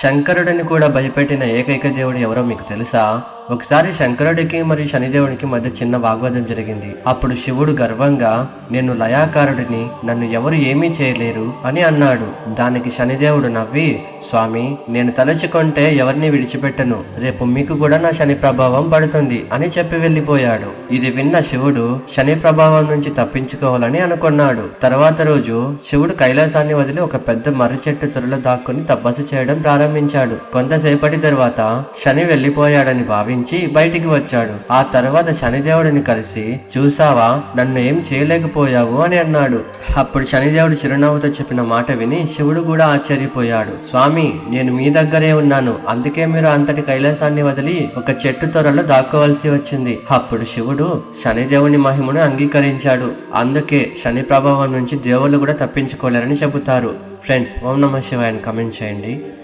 శంకరుడిని కూడా భయపెట్టిన ఏకైక దేవుడు ఎవరో మీకు తెలుసా? ఒకసారి శంకరుడికి మరియు శనిదేవునికి మధ్య చిన్న వాగ్వాదం జరిగింది. అప్పుడు శివుడు గర్వంగా, నేను లయాకారుడిని, నన్ను ఎవరు ఏమీ చేయలేరు అని అన్నాడు. దానికి శనిదేవుడు నవ్వి, స్వామి, నేను తలుచుకుంటే ఎవరిని విడిచిపెట్టను, రేపు మీకు కూడా నా శని ప్రభావం పడుతుంది అని చెప్పి వెళ్ళిపోయాడు. ఇది విన్న శివుడు శని ప్రభావం నుంచి తప్పించుకోవాలని అనుకున్నాడు. తర్వాత రోజు శివుడు కైలాసాన్ని వదిలి ఒక పెద్ద మర్రి చెట్టు త్వరలో దాక్కుని తపస్సు చేయడం ప్రారంభించాడు. కొంతసేపటి తర్వాత శని వెళ్లిపోయాడని భావించి బయటికి వచ్చాడు. ఆ తర్వాత శనిదేవుడిని కలిసి, చూసావా, నన్ను ఏం చేయలేకపోయావు అని అన్నాడు. అప్పుడు శనిదేవుడు చిరునవ్వుతో చెప్పిన మాట విని శివుడు కూడా ఆశ్చర్యపోయాడు. స్వామి, నేను మీ దగ్గరే ఉన్నాను, అందుకే మీరు అంతటి కైలాసాన్ని వదిలి ఒక చెట్టు త్వరలో దాక్కోవలసి వచ్చింది. అప్పుడు శివుడు శనిదేవుని మహిమను అంగీకరించాడు. అందుకే శని ప్రభావం నుంచి దేవుళ్ళు కూడా తప్పించుకోలేరని చెబుతారు. ఫ్రెండ్స్, ఓం నమః శివాయ అని కామెంట్ చేయండి.